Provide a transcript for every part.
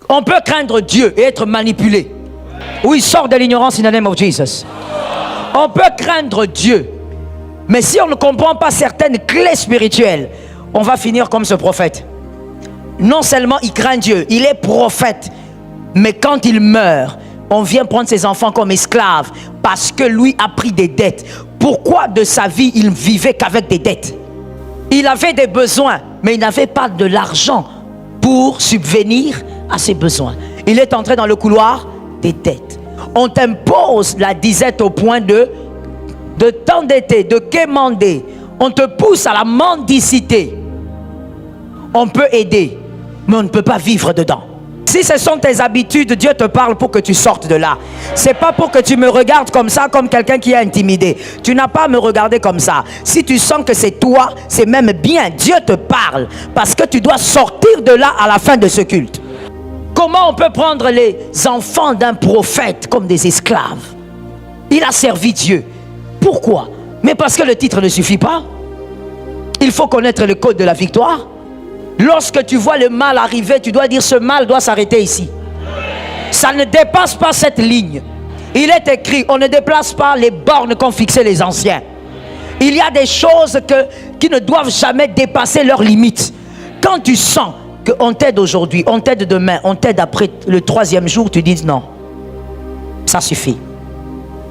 On peut craindre Dieu et être manipulé. Oui, sort de l'ignorance in the name of Jesus. On peut craindre Dieu. Mais si on ne comprend pas certaines clés spirituelles, on va finir comme ce prophète. Non seulement il craint Dieu, il est prophète. Mais quand il meurt, on vient prendre ses enfants comme esclaves parce que lui a pris des dettes. Pourquoi de sa vie il vivait qu'avec des dettes? Il avait des besoins, mais il n'avait pas de l'argent pour subvenir à ses besoins. Il est entré dans le couloir des dettes. On t'impose la disette au point de t'endetter, de quémander. On te pousse à la mendicité. On peut aider, mais on ne peut pas vivre dedans. Si ce sont tes habitudes, Dieu te parle pour que tu sortes de là. C'est pas pour que tu me regardes comme ça, comme quelqu'un qui est intimidé. Tu n'as pas à me regarder comme ça. Si tu sens que c'est toi, c'est même bien. Dieu te parle parce que tu dois sortir de là à la fin de ce culte. Comment on peut prendre les enfants d'un prophète comme des esclaves? Il a servi Dieu. Pourquoi? Mais parce que le titre ne suffit pas. Il faut connaître le code de la victoire. Lorsque tu vois le mal arriver, tu dois dire ce mal doit s'arrêter ici. Ça ne dépasse pas cette ligne. Il est écrit, on ne déplace pas les bornes qu'ont fixées les anciens. Il y a des choses qui ne doivent jamais dépasser leurs limites. Quand tu sens qu'on t'aide aujourd'hui, on t'aide demain, on t'aide après le 3e jour, tu dis non, ça suffit.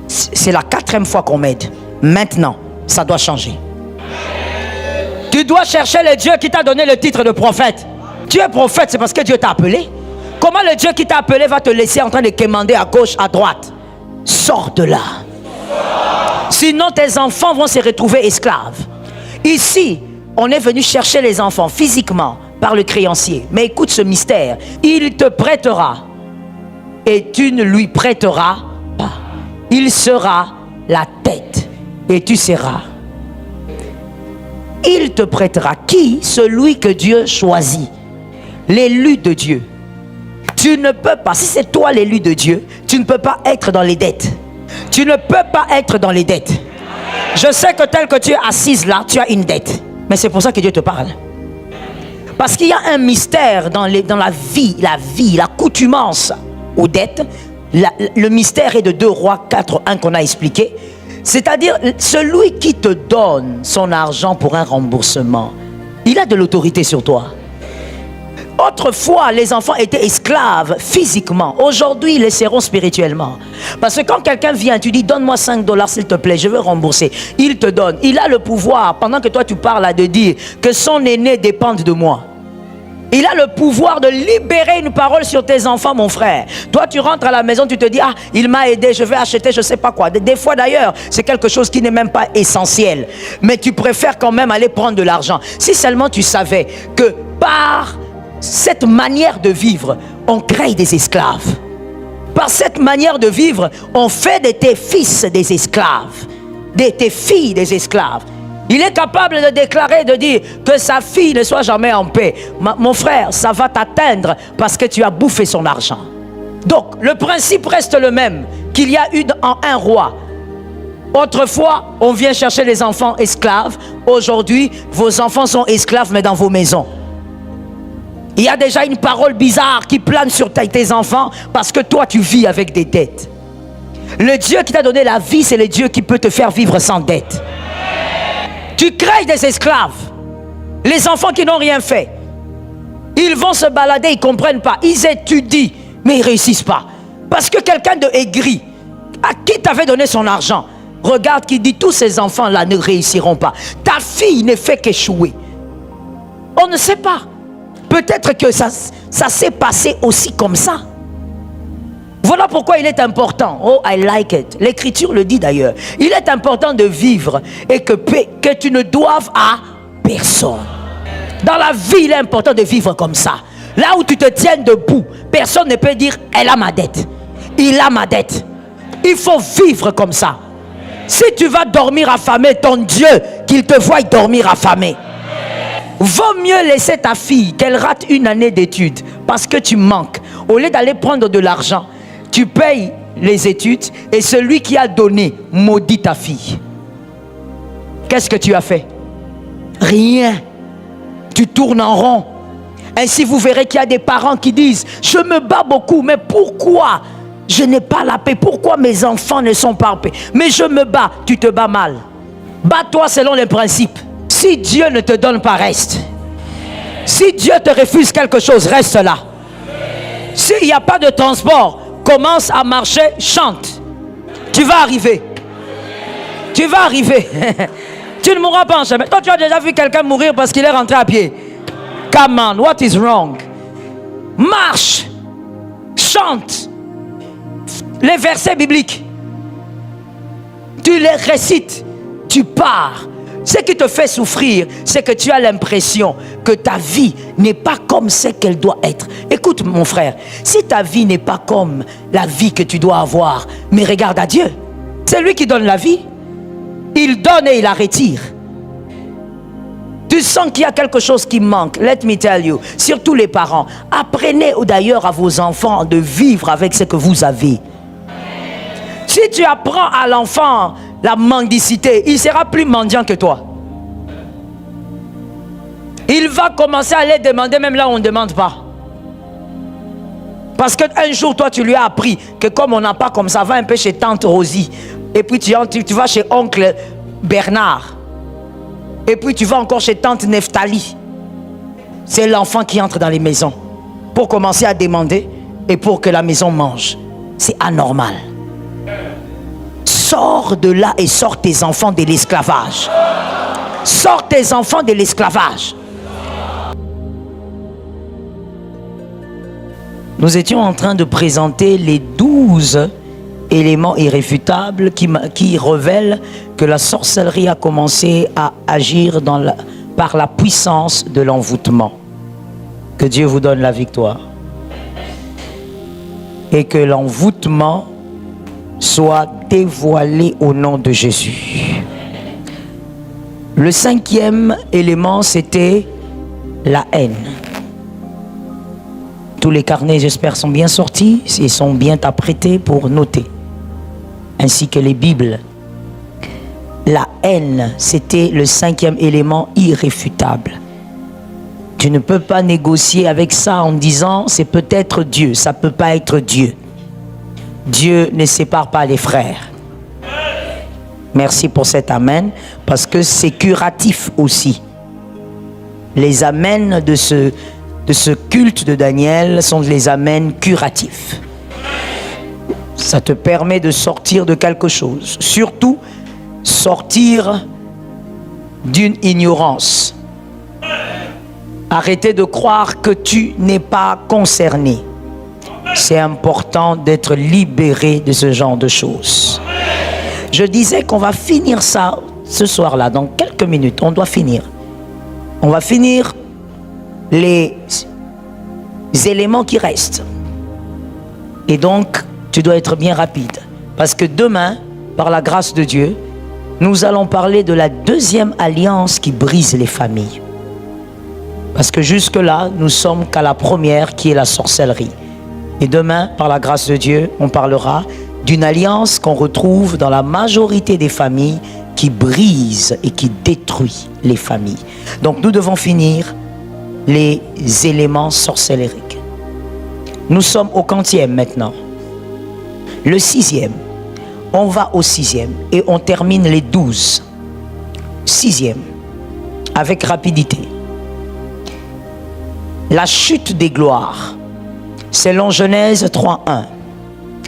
C'est la 4e fois qu'on m'aide. Maintenant, ça doit changer. Tu dois chercher le Dieu qui t'a donné le titre de prophète. Tu es prophète, c'est parce que Dieu t'a appelé. Comment le Dieu qui t'a appelé va te laisser en train de quémander à gauche, à droite? Sors de là. Sinon, tes enfants vont se retrouver esclaves. Ici, on est venu chercher les enfants physiquement par le créancier. Mais écoute ce mystère. Il te prêtera et tu ne lui prêteras pas. Il sera la tête et tu seras. Il te prêtera qui? Celui que Dieu choisit. L'élu de Dieu. Tu ne peux pas, si c'est toi l'élu de Dieu, tu ne peux pas être dans les dettes. Tu ne peux pas être dans les dettes. Je sais que tel que tu es assise là, tu as une dette. Mais c'est pour ça que Dieu te parle. Parce qu'il y a un mystère dans la vie, l'accoutumance aux dettes. Le mystère est de 2 Rois 4:1 qu'on a expliqué. C'est-à-dire, celui qui te donne son argent pour un remboursement, il a de l'autorité sur toi. Autrefois, les enfants étaient esclaves physiquement. Aujourd'hui, ils les seront spirituellement. Parce que quand quelqu'un vient, tu dis, donne-moi $5 s'il te plaît, je veux rembourser. Il te donne. Il a le pouvoir, pendant que toi tu parles, de dire que son aîné dépende de moi. Il a le pouvoir de libérer une parole sur tes enfants, mon frère. Toi, tu rentres à la maison, tu te dis, ah, il m'a aidé, je vais acheter, je ne sais pas quoi. Des fois, d'ailleurs, c'est quelque chose qui n'est même pas essentiel. Mais tu préfères quand même aller prendre de l'argent. Si seulement tu savais que par cette manière de vivre, on crée des esclaves. Par cette manière de vivre, on fait de tes fils des esclaves, de tes filles des esclaves. Il est capable de déclarer, de dire que sa fille ne soit jamais en paix. Mon frère, ça va t'atteindre parce que tu as bouffé son argent. Donc, le principe reste le même qu'il y a eu en un roi. Autrefois, on vient chercher les enfants esclaves. Aujourd'hui, vos enfants sont esclaves, mais dans vos maisons. Il y a déjà une parole bizarre qui plane sur tes enfants parce que toi, tu vis avec des dettes. Le Dieu qui t'a donné la vie, c'est le Dieu qui peut te faire vivre sans dette. Tu crées des esclaves. Les enfants qui n'ont rien fait. Ils vont se balader, ils ne comprennent pas. Ils étudient, mais ils ne réussissent pas. Parce que quelqu'un de aigri, à qui t'avait donné son argent, regarde qui dit tous ces enfants-là ne réussiront pas. Ta fille ne fait qu'échouer. On ne sait pas. Peut-être que ça s'est passé aussi comme ça. Voilà pourquoi il est important. Oh, I like it. L'écriture le dit d'ailleurs. Il est important de vivre et que tu ne doives à personne. Dans la vie, il est important de vivre comme ça. Là où tu te tiens debout, personne ne peut dire elle a ma dette. Il a ma dette. Il faut vivre comme ça. Si tu vas dormir affamé, ton Dieu, qu'il te voie dormir affamé. Vaut mieux laisser ta fille qu'elle rate une année d'études parce que tu manques. Au lieu d'aller prendre de l'argent, tu payes les études et celui qui a donné maudit ta fille. Qu'est-ce que tu as fait? Rien. Tu tournes en rond. Ainsi, vous verrez qu'il y a des parents qui disent, je me bats beaucoup, mais pourquoi je n'ai pas la paix? Pourquoi mes enfants ne sont pas en paix? Mais je me bats. Tu te bats mal. Bats-toi selon les principes. Si Dieu ne te donne pas, reste. Si Dieu te refuse quelque chose, reste là. S'il n'y a pas de transport, commence à marcher, chante. Tu vas arriver. Tu vas arriver. Tu ne mourras pas en chemin. Toi, tu as déjà vu quelqu'un mourir parce qu'il est rentré à pied. Come on, what is wrong? Marche, chante les versets bibliques. Tu les récites, tu pars. Ce qui te fait souffrir, c'est que tu as l'impression que ta vie n'est pas comme ce qu'elle doit être. Écoute mon frère, si ta vie n'est pas comme la vie que tu dois avoir, mais regarde à Dieu. C'est lui qui donne la vie. Il donne et il la retire. Tu sens qu'il y a quelque chose qui manque. Let me tell you. Surtout les parents. Apprenez d'ailleurs à vos enfants de vivre avec ce que vous avez. Si tu apprends à l'enfant la mendicité, il sera plus mendiant que toi. Il va commencer à aller demander même là où on ne demande pas. Parce qu'un jour, toi, tu lui as appris que comme on n'a pas comme ça, va un peu chez tante Rosie. Et puis tu vas chez oncle Bernard. Et puis tu vas encore chez tante Neftali. C'est l'enfant qui entre dans les maisons pour commencer à demander et pour que la maison mange. C'est anormal. Sors de là et sors tes enfants de l'esclavage. Sors tes enfants de l'esclavage. Nous étions en train de présenter les 12 éléments irréfutables qui révèlent que la sorcellerie a commencé à agir par la puissance de l'envoûtement. Que Dieu vous donne la victoire. Et que l'envoûtement soit dévoilé au nom de Jésus. Le 5e élément, c'était la haine. Tous les carnets, j'espère, sont bien sortis et sont bien apprêtés pour noter. Ainsi que les Bibles. La haine, c'était le 5e élément irréfutable. Tu ne peux pas négocier avec ça en disant c'est peut-être Dieu, ça ne peut pas être Dieu. Dieu ne sépare pas les frères. Merci pour cet amen, parce que c'est curatif aussi. Les amens de ce culte de Daniel sont les amens curatifs. Ça te permet de sortir de quelque chose. Surtout, sortir d'une ignorance. Arrêtez de croire que tu n'es pas concerné. C'est important d'être libéré de ce genre de choses. Je disais qu'on va finir ça ce soir-là, dans quelques minutes. On doit finir. On va finir les éléments qui restent. Et donc, tu dois être bien rapide. Parce que demain, par la grâce de Dieu, nous allons parler de la 2e alliance qui brise les familles. Parce que jusque-là, nous sommes qu'à la première qui est la sorcellerie. Et demain, par la grâce de Dieu, on parlera d'une alliance qu'on retrouve dans la majorité des familles qui brise et qui détruit les familles. Donc nous devons finir les éléments sorcellériques. Nous sommes au 40e maintenant. Le 6e. On va au 6e et on termine les 12. 6e. Avec rapidité. La chute des gloires. Selon Genèse 3.1.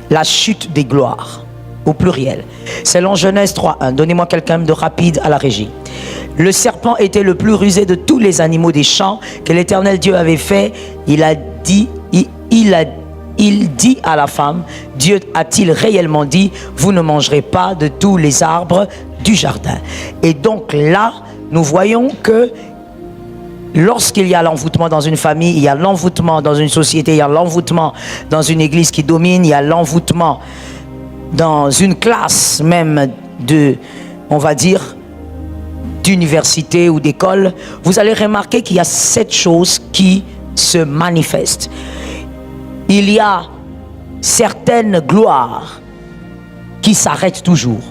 La chute des gloires. Au pluriel. Selon Genèse 3.1. Donnez-moi quelqu'un de rapide à la régie. Le serpent était le plus rusé de tous les animaux des champs que l'Éternel Dieu avait fait. Il dit à la femme, Dieu a-t-il réellement dit, vous ne mangerez pas de tous les arbres du jardin. Et donc là, nous voyons que lorsqu'il y a l'envoûtement dans une famille, il y a l'envoûtement dans une société, il y a l'envoûtement dans une église qui domine, il y a l'envoûtement dans une classe même on va dire, d'université ou d'école, vous allez remarquer qu'il y a 7 choses qui se manifestent. Il y a certaines gloires qui s'arrêtent toujours.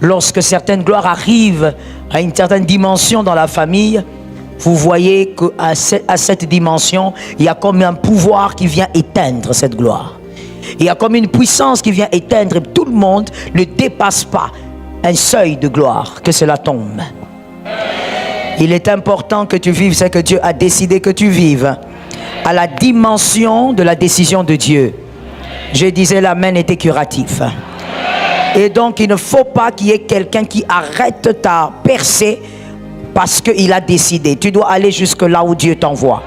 Lorsque certaines gloires arrivent à une certaine dimension dans la famille, vous voyez qu'à cette dimension, il y a comme un pouvoir qui vient éteindre cette gloire. Il y a comme une puissance qui vient éteindre, et tout le monde ne dépasse pas un seuil de gloire, que cela tombe. Il est important que tu vives ce que Dieu a décidé que tu vives, à la dimension de la décision de Dieu. Je disais, l'amen était curatif. Et donc, il ne faut pas qu'il y ait quelqu'un qui arrête ta percée parce qu'il a décidé. Tu dois aller jusque là où Dieu t'envoie.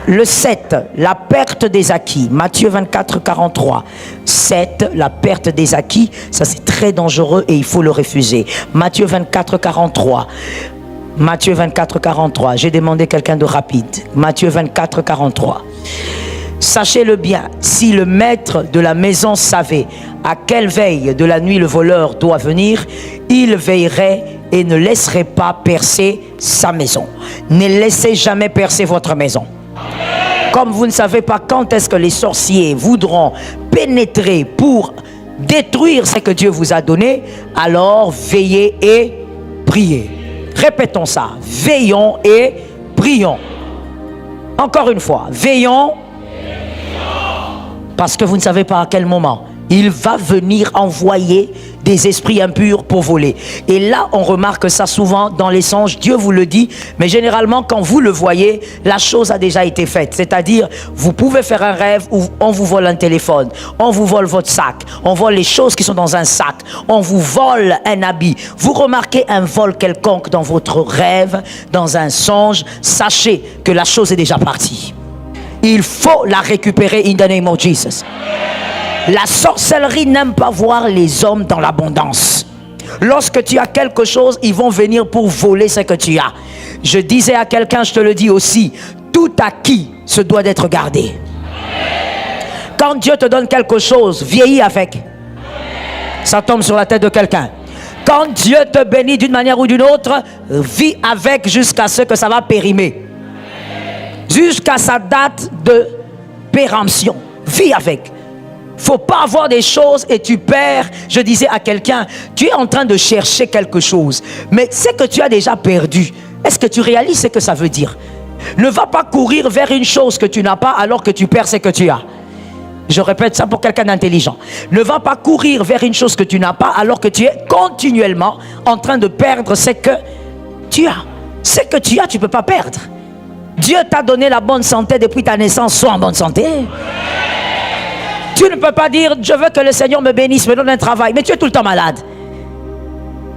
Le 7, la perte des acquis. Matthieu 24, 43. 7, la perte des acquis. Ça, c'est très dangereux et il faut le refuser. Matthieu 24, 43. Matthieu 24, 43. J'ai demandé quelqu'un de rapide. Matthieu 24, 43. Sachez-le bien, si le maître de la maison savait à quelle veille de la nuit le voleur doit venir, il veillerait et ne laisserait pas percer sa maison. Ne laissez jamais percer votre maison. Comme vous ne savez pas quand est-ce que les sorciers voudront pénétrer pour détruire ce que Dieu vous a donné, alors veillez et priez. Répétons ça. Veillons et prions. Encore une fois, veillons. Parce que vous ne savez pas à quel moment il va venir envoyer des esprits impurs pour voler. Et là, on remarque ça souvent dans les songes. Dieu vous le dit, mais généralement, quand vous le voyez, la chose a déjà été faite. C'est-à-dire, vous pouvez faire un rêve où on vous vole un téléphone, on vous vole votre sac, on vole les choses qui sont dans un sac, on vous vole un habit. Vous remarquez un vol quelconque dans votre rêve, dans un songe, sachez que la chose est déjà partie. Il faut la récupérer in the name of Jesus. La sorcellerie n'aime pas voir les hommes dans l'abondance. Lorsque tu as quelque chose, ils vont venir pour voler ce que tu as. Je disais à quelqu'un, je te le dis aussi, tout acquis se doit d'être gardé. Quand Dieu te donne quelque chose, vieillis avec. Ça tombe sur la tête de quelqu'un. Quand Dieu te bénit d'une manière ou d'une autre, vis avec jusqu'à ce que ça va périmer. Jusqu'à sa date de péremption. Vis avec. Faut pas avoir des choses et tu perds. Je disais à quelqu'un, tu es en train de chercher quelque chose, mais c'est que tu as déjà perdu. Est-ce que tu réalises ce que ça veut dire? Ne va pas courir vers une chose que tu n'as pas alors que tu perds ce que tu as. Je répète ça pour quelqu'un d'intelligent. Ne va pas courir vers une chose que tu n'as pas alors que tu es continuellement en train de perdre ce que tu as. Ce que tu as, tu ne peux pas perdre. Dieu t'a donné la bonne santé depuis ta naissance, sois en bonne santé. Tu ne peux pas dire, je veux que le Seigneur me bénisse, me donne un travail, mais tu es tout le temps malade.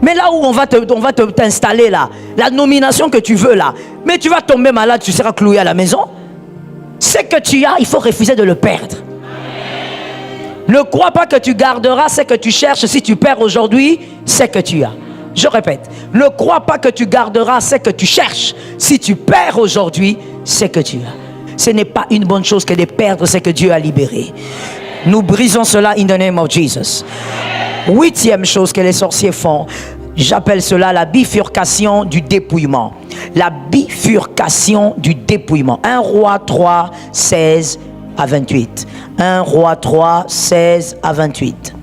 Mais là où on va t'installer là, la nomination que tu veux là, mais tu vas tomber malade, tu seras cloué à la maison. Ce que tu as, il faut refuser de le perdre. Ne crois pas que tu garderas ce que tu cherches si tu perds aujourd'hui ce que tu as. Je répète, ne crois pas que tu garderas ce que tu cherches si tu perds aujourd'hui ce que tu as. Ce n'est pas une bonne chose que de perdre ce que Dieu a libéré. Nous brisons cela in the name of Jesus. 8e chose que les sorciers font, j'appelle cela la bifurcation du dépouillement. La bifurcation du dépouillement. 1 Roi 3, 16 à 28. 1 Roi 3, 16 à 28.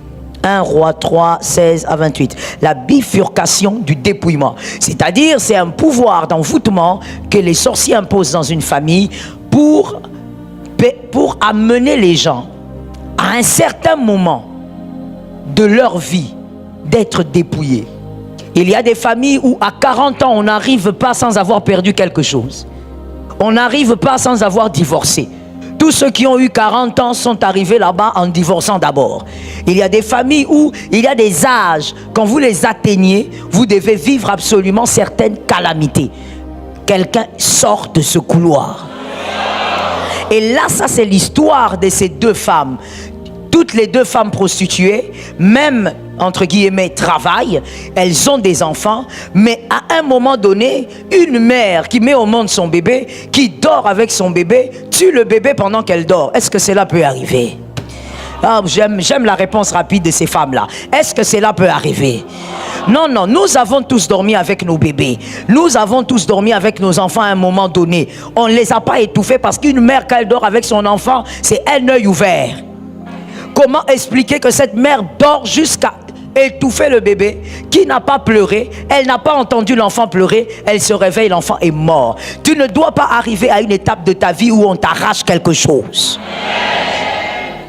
1 Roi 3, 16 à 28. La bifurcation du dépouillement. C'est-à-dire, c'est un pouvoir d'envoûtement que les sorciers imposent dans une famille pour amener les gens à un certain moment de leur vie d'être dépouillés. Il y a des familles où à 40 ans, on n'arrive pas sans avoir perdu quelque chose. On n'arrive pas sans avoir divorcé. Tous ceux qui ont eu 40 ans sont arrivés là-bas en divorçant d'abord. Il y a des familles où il y a des âges. Quand vous les atteignez, vous devez vivre absolument certaines calamités. Quelqu'un sort de ce couloir. Et là, ça c'est l'histoire de ces deux femmes. Toutes les deux femmes prostituées, même entre guillemets travaillent, elles ont des enfants, mais à un moment donné, une mère qui met au monde son bébé, qui dort avec son bébé, tue le bébé pendant qu'elle dort. Est-ce que cela peut arriver? Ah, j'aime la réponse rapide de ces femmes-là. Est-ce que cela peut arriver? Non, non, nous avons tous dormi avec nos bébés. Nous avons tous dormi avec nos enfants à un moment donné. On ne les a pas étouffés parce qu'une mère, quand elle dort avec son enfant, c'est un œil ouvert. Comment expliquer que cette mère dort jusqu'à étouffé le bébé, qui n'a pas pleuré, elle n'a pas entendu l'enfant pleurer, elle se réveille, l'enfant est mort. Tu ne dois pas arriver à une étape de ta vie où on t'arrache quelque chose.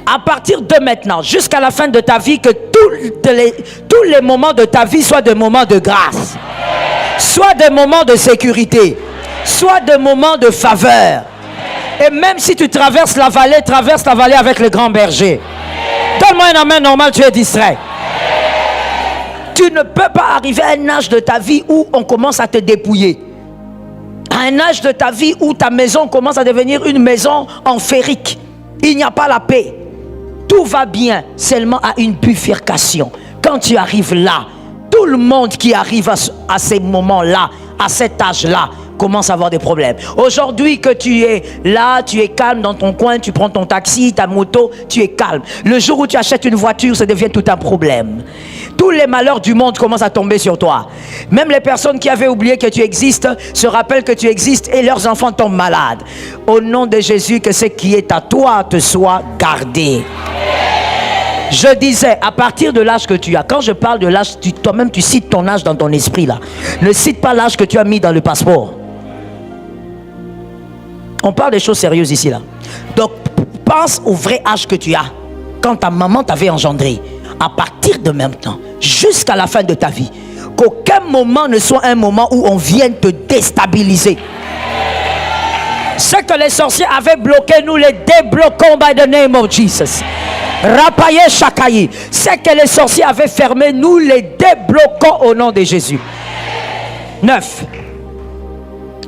À partir de maintenant, jusqu'à la fin de ta vie, que tous les moments de ta vie soient des moments de grâce, soit des moments de sécurité, soit des moments de faveur. Et même si tu traverse la vallée avec le grand berger. Donne-moi un amen normal, tu es distrait. Tu ne peux pas arriver à un âge de ta vie où on commence à te dépouiller. À un âge de ta vie où ta maison commence à devenir une maison en ferrique. Il n'y a pas la paix. Tout va bien seulement à une bifurcation. Quand tu arrives là, tout le monde qui arrive à ces moments-là, à cet âge-là, commence à avoir des problèmes. Aujourd'hui que tu es là, tu es calme dans ton coin, tu prends ton taxi, ta moto, tu es calme. Le jour où tu achètes une voiture, ça devient tout un problème. Tous les malheurs du monde commencent à tomber sur toi. Même les personnes qui avaient oublié que tu existes se rappellent que tu existes et leurs enfants tombent malades. Au nom de Jésus, que ce qui est à toi te soit gardé. Je disais, à partir de l'âge que tu as, quand je parle de l'âge, toi-même tu cites ton âge dans ton esprit là. Ne cite pas l'âge que tu as mis dans le passeport. On parle des choses sérieuses ici là. Donc, pense au vrai âge que tu as. Quand ta maman t'avait engendré. À partir de maintenant, jusqu'à la fin de ta vie. Qu'aucun moment ne soit un moment où on vienne te déstabiliser. Ce que les sorciers avaient bloqué, nous les débloquons by the name of Jesus. Rapaye Chakayi. Ce que les sorciers avaient fermé, nous les débloquons au nom de Jésus. 9.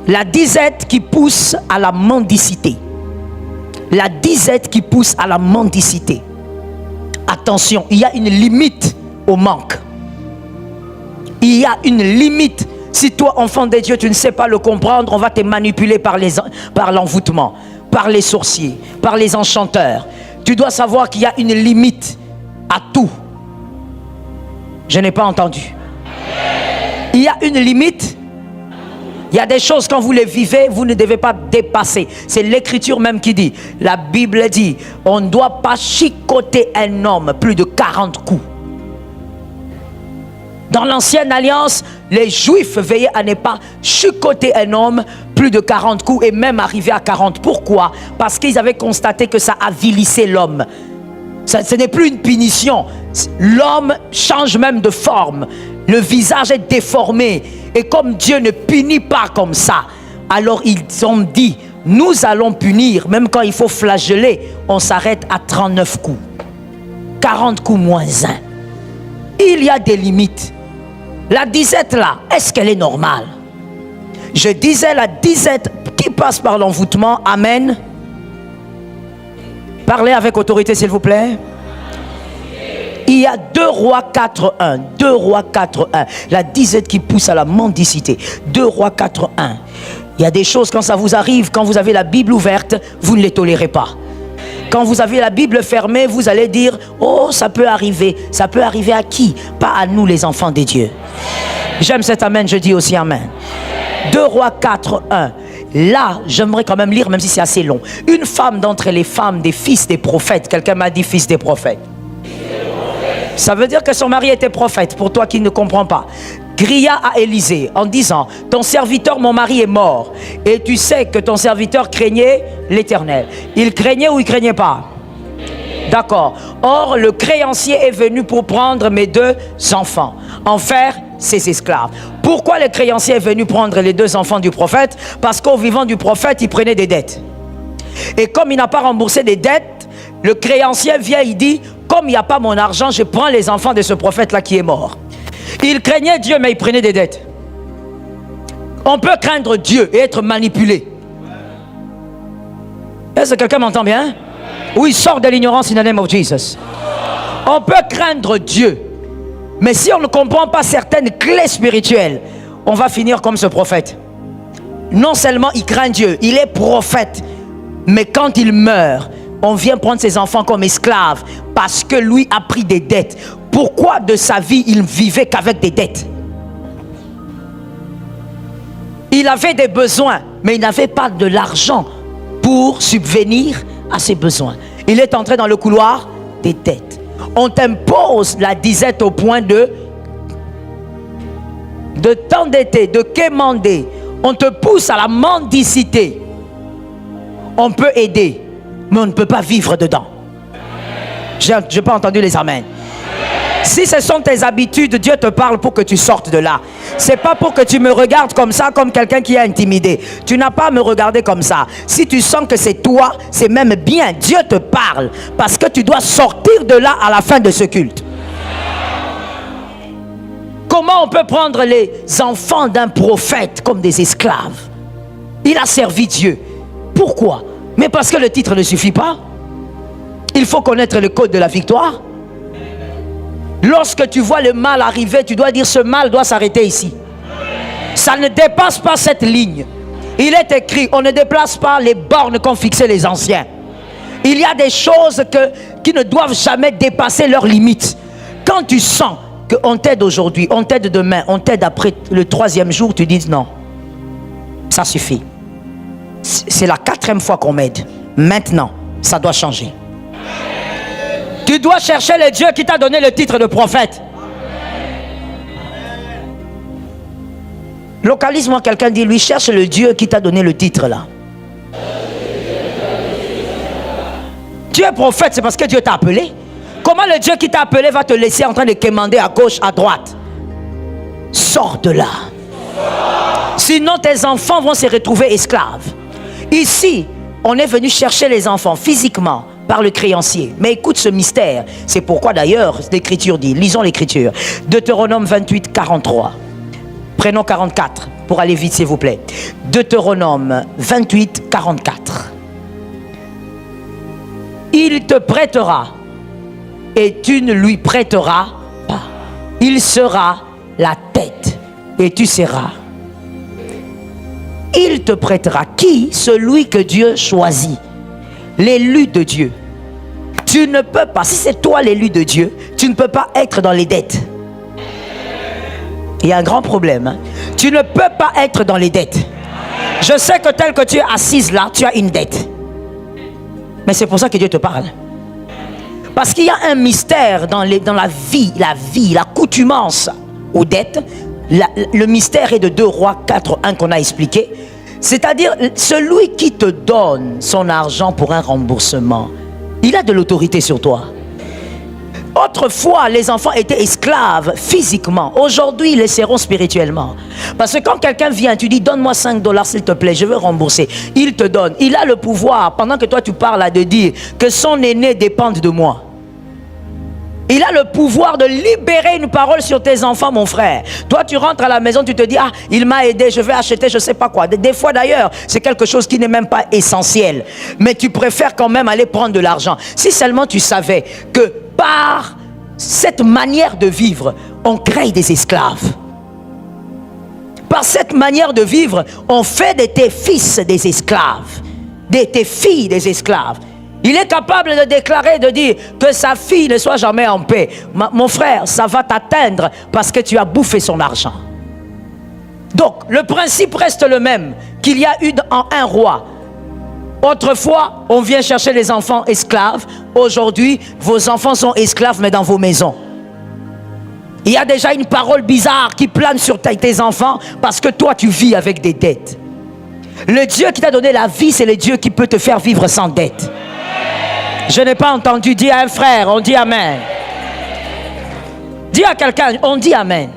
La disette qui pousse à la mendicité. La disette qui pousse à la mendicité. Attention, il y a une limite au manque. Il y a une limite. Si toi, enfant de Dieu, tu ne sais pas le comprendre, on va te manipuler par l'envoûtement, par les sorciers, par les enchanteurs. Tu dois savoir qu'il y a une limite à tout. Je n'ai pas entendu. Il y a une limite. Il y a des choses, quand vous les vivez, vous ne devez pas dépasser. C'est l'écriture même qui dit. La Bible dit, on ne doit pas chicoter un homme plus de 40 coups. Dans l'ancienne alliance, les Juifs veillaient à ne pas chicoter un homme plus de 40 coups et même arriver à 40. Pourquoi? Parce qu'ils avaient constaté que ça avilissait l'homme. Ce n'est plus une punition. L'homme change même de forme. Le visage est déformé. Et comme Dieu ne punit pas comme ça, alors ils ont dit, nous allons punir. Même quand il faut flageller, on s'arrête à 39 coups. 40 coups moins 1. Il y a des limites. La disette là, est-ce qu'elle est normale? Je disais la disette qui passe par l'envoûtement. Amen. Parlez avec autorité s'il vous plaît. Il y a 2 Rois 4.1. 2 Rois 4.1. La disette qui pousse à la mendicité. 2 Rois 4.1. Il y a des choses quand ça vous arrive, quand vous avez la Bible ouverte, vous ne les tolérez pas. Quand vous avez la Bible fermée, vous allez dire, oh, ça peut arriver. Ça peut arriver à qui? Pas à nous les enfants de Dieu. J'aime cet amen, je dis aussi amen. 2 Rois 4.1. Là, j'aimerais quand même lire, même si c'est assez long. Une femme d'entre les femmes des fils des prophètes. Quelqu'un m'a dit fils des prophètes. Ça veut dire que son mari était prophète, pour toi qui ne comprends pas. Cria à Élisée en disant, ton serviteur, mon mari est mort. Et tu sais que ton serviteur craignait l'Éternel. Il craignait ou il craignait pas? D'accord. Or, le créancier est venu pour prendre mes 2 enfants, en faire ses esclaves. Pourquoi le créancier est venu prendre les 2 enfants du prophète? Parce qu'au vivant du prophète, il prenait des dettes. Et comme il n'a pas remboursé des dettes, le créancier vient, il dit, comme il n'y a pas mon argent, je prends les enfants de ce prophète-là qui est mort. Il craignait Dieu, mais il prenait des dettes. On peut craindre Dieu et être manipulé. Est-ce que quelqu'un m'entend bien? Oui, sort de l'ignorance in the name of Jesus. On peut craindre Dieu, mais si on ne comprend pas certaines clés spirituelles, on va finir comme ce prophète. Non seulement il craint Dieu, il est prophète, mais quand il meurt, on vient prendre ses enfants comme esclaves parce que lui a pris des dettes. Pourquoi de sa vie il vivait qu'avec des dettes? Il avait des besoins, mais il n'avait pas de l'argent pour subvenir à ses besoins. Il est entré dans le couloir des dettes. On t'impose la disette au point de t'endetter, de quémander. On te pousse à la mendicité. On peut aider, mais on ne peut pas vivre dedans. Je n'ai pas entendu les amens. Si ce sont tes habitudes, Dieu te parle pour que tu sortes de là. C'est pas pour que tu me regardes comme ça, comme quelqu'un qui est intimidé. Tu n'as pas à me regarder comme ça. Si tu sens que c'est toi, c'est même bien. Dieu te parle parce que tu dois sortir de là à la fin de ce culte. Comment on peut prendre les enfants d'un prophète comme des esclaves? Il a servi Dieu. Pourquoi? Mais parce que le titre ne suffit pas. Il faut connaître le code de la victoire. Lorsque tu vois le mal arriver, tu dois dire ce mal doit s'arrêter ici. Ça ne dépasse pas cette ligne. Il est écrit, on ne déplace pas les bornes qu'ont fixées les anciens. Il y a des choses qui ne doivent jamais dépasser leurs limites. Quand tu sens qu'on t'aide aujourd'hui, on t'aide demain, on t'aide après le 3e jour, tu dis non, ça suffit. C'est la 4e fois qu'on m'aide. Maintenant, ça doit changer. Tu dois chercher le Dieu qui t'a donné le titre de prophète. Localise-moi quelqu'un, dit lui, cherche le Dieu qui t'a donné le titre là. Tu es prophète, c'est parce que Dieu t'a appelé. Comment le Dieu qui t'a appelé va te laisser en train de quémander à gauche, à droite? Sors de là. Sinon tes enfants vont se retrouver esclaves. Ici, on est venu chercher les enfants physiquement par le créancier. Mais écoute ce mystère. C'est pourquoi d'ailleurs l'Écriture dit, lisons l'Écriture. Deutéronome 28, 43. Prenons 44 pour aller vite s'il vous plaît. Deutéronome 28, 44. Il te prêtera et tu ne lui prêteras pas. Il sera la tête et tu seras. Il te prêtera. Qui? Celui que Dieu choisit. L'élu de Dieu. Tu ne peux pas, si c'est toi l'élu de Dieu, tu ne peux pas être dans les dettes. Il y a un grand problème. Hein? Tu ne peux pas être dans les dettes. Je sais que tel que tu es assise là, tu as une dette. Mais c'est pour ça que Dieu te parle. Parce qu'il y a un mystère dans la vie, l'accoutumance aux dettes. Le mystère est de 2 Rois 4, 1 qu'on a expliqué. C'est-à-dire, celui qui te donne son argent pour un remboursement, il a de l'autorité sur toi. Autrefois, les enfants étaient esclaves physiquement. Aujourd'hui, ils les seront spirituellement. Parce que quand quelqu'un vient, tu dis, donne-moi $5 s'il te plaît, je veux rembourser. Il te donne. Il a le pouvoir, pendant que toi tu parles là, de dire que son aîné dépende de moi. Il a le pouvoir de libérer une parole sur tes enfants, mon frère. Toi, tu rentres à la maison, tu te dis, ah, il m'a aidé, je vais acheter, je ne sais pas quoi. Des fois, d'ailleurs, c'est quelque chose qui n'est même pas essentiel. Mais tu préfères quand même aller prendre de l'argent. Si seulement tu savais que par cette manière de vivre, on crée des esclaves. Par cette manière de vivre, on fait de tes fils des esclaves, de tes filles des esclaves. Il est capable de déclarer, de dire que sa fille ne soit jamais en paix. Mon frère, ça va t'atteindre parce que tu as bouffé son argent. Donc, le principe reste le même qu'il y a eu en un roi. Autrefois, on vient chercher les enfants esclaves. Aujourd'hui, vos enfants sont esclaves, mais dans vos maisons. Il y a déjà une parole bizarre qui plane sur tes enfants parce que toi, tu vis avec des dettes. Le Dieu qui t'a donné la vie, c'est le Dieu qui peut te faire vivre sans dette. Je n'ai pas entendu. Dis à un frère, on dit Amen. Dis à quelqu'un, on dit Amen.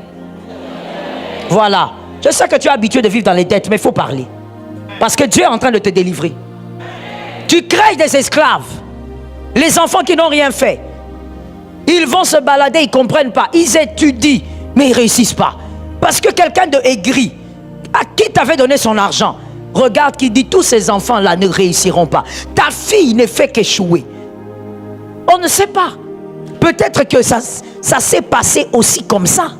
Voilà. Je sais que tu es habitué de vivre dans les dettes, mais il faut parler. Parce que Dieu est en train de te délivrer. Tu crées des esclaves. Les enfants qui n'ont rien fait. Ils vont se balader, ils ne comprennent pas. Ils étudient, mais ils ne réussissent pas. Parce que quelqu'un de aigri, à qui t'avait donné son argent, regarde qui dit, tous ces enfants-là ne réussiront pas. Ta fille ne fait qu'échouer. On ne sait pas. Peut-être que ça s'est passé aussi comme ça.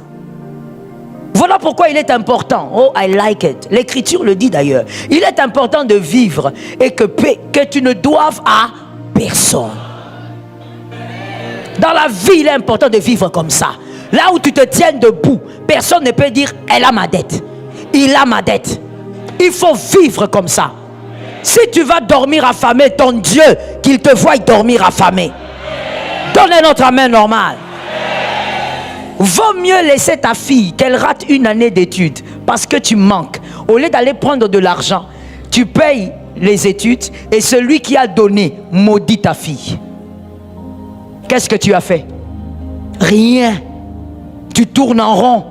Voilà pourquoi il est important. Oh, I like it. L'Écriture le dit d'ailleurs. Il est important de vivre et que tu ne doives à personne. Dans la vie, il est important de vivre comme ça. Là où tu te tiens debout, personne ne peut dire, elle a ma dette. Il a ma dette. Il faut vivre comme ça. Si tu vas dormir affamé, ton Dieu, qu'il te voie dormir affamé. Donne un autre amen normal. Vaut mieux laisser ta fille qu'elle rate une année d'études parce que tu manques. Au lieu d'aller prendre de l'argent, tu payes les études et celui qui a donné maudit ta fille. Qu'est-ce que tu as fait? Rien. Tu tournes en rond.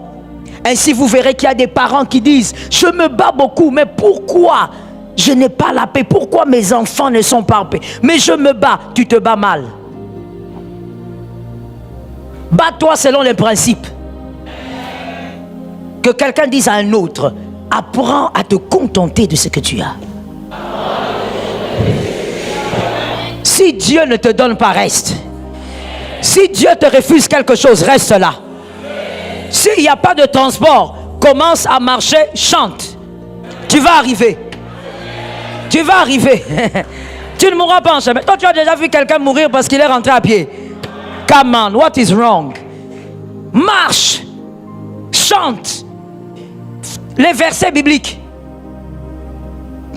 Ainsi vous verrez qu'il y a des parents qui disent: je me bats beaucoup, mais pourquoi je n'ai pas la paix? Pourquoi mes enfants ne sont pas en paix? Mais je me bats. Tu te bats mal. Bats-toi selon les principes. Que quelqu'un dise à un autre: apprends à te contenter de ce que tu as. Si Dieu ne te donne pas, reste. Si Dieu te refuse quelque chose, reste là. S'il n'y a pas de transport, commence à marcher, chante. Tu vas arriver. Tu vas arriver. Tu ne mourras pas en chemin. Toi, tu as déjà vu quelqu'un mourir parce qu'il est rentré à pied. Come on, what is wrong? Marche, chante les versets bibliques.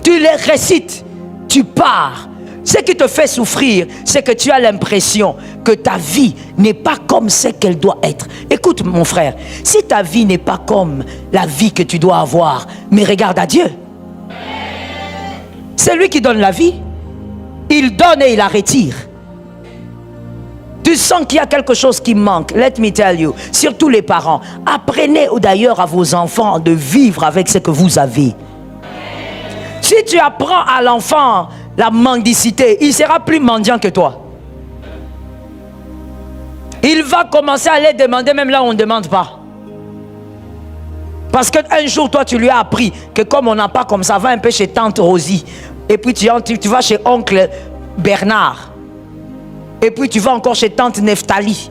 Tu les récites, tu pars. Ce qui te fait souffrir, c'est que tu as l'impression que ta vie n'est pas comme ce qu'elle doit être. Écoute mon frère, si ta vie n'est pas comme la vie que tu dois avoir, mais regarde à Dieu. C'est lui qui donne la vie. Il donne et il la retire. Tu sens qu'il y a quelque chose qui manque. Let me tell you. Surtout les parents. Apprenez d'ailleurs à vos enfants de vivre avec ce que vous avez. Si tu apprends à l'enfant la mendicité, il sera plus mendiant que toi. Il va commencer à aller demander même là où on ne demande pas. Parce qu'un jour, toi, tu lui as appris que comme on n'a pas comme ça, va un peu chez tante Rosie. Et puis tu vas chez oncle Bernard. Et puis tu vas encore chez tante Neftali.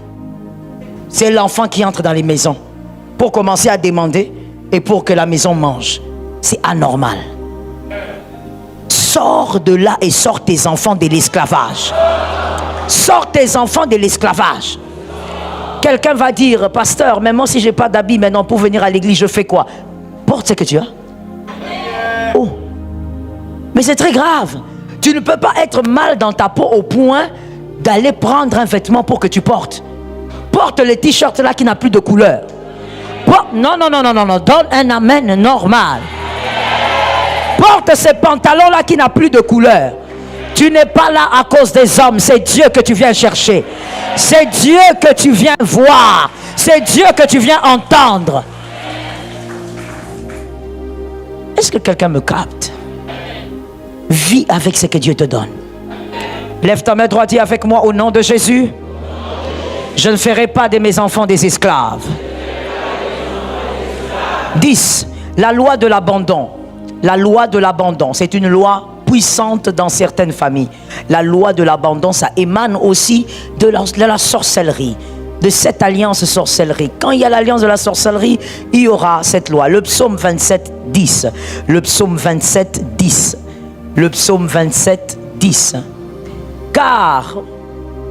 C'est l'enfant qui entre dans les maisons pour commencer à demander et pour que la maison mange. C'est anormal. Sors de là et sors tes enfants de l'esclavage. Sors tes enfants de l'esclavage. Quelqu'un va dire: pasteur, même moi si je n'ai pas d'habit maintenant pour venir à l'église, je fais quoi? Porte ce que tu as. Oh. Mais c'est très grave. Tu ne peux pas être mal dans ta peau au point d'aller prendre un vêtement pour que tu portes. Porte le t-shirt là qui n'a plus de couleur. Non. Donne un amen normal. Porte ces pantalons là qui n'a plus de couleur. Tu n'es pas là à cause des hommes. C'est Dieu que tu viens chercher. C'est Dieu que tu viens voir. C'est Dieu que tu viens entendre. Est-ce que quelqu'un me capte? Vis avec ce que Dieu te donne. Lève ta main droite, dis avec moi: au nom de Jésus, je ne ferai pas de mes enfants des esclaves. 10. La loi de l'abandon. La loi de l'abandon, c'est une loi puissante dans certaines familles. La loi de l'abandon, ça émane aussi de la sorcellerie, de cette alliance sorcellerie. Quand il y a l'alliance de la sorcellerie, il y aura cette loi. Le psaume 27, 10. Le psaume 27, 10. Le psaume 27, 10. Car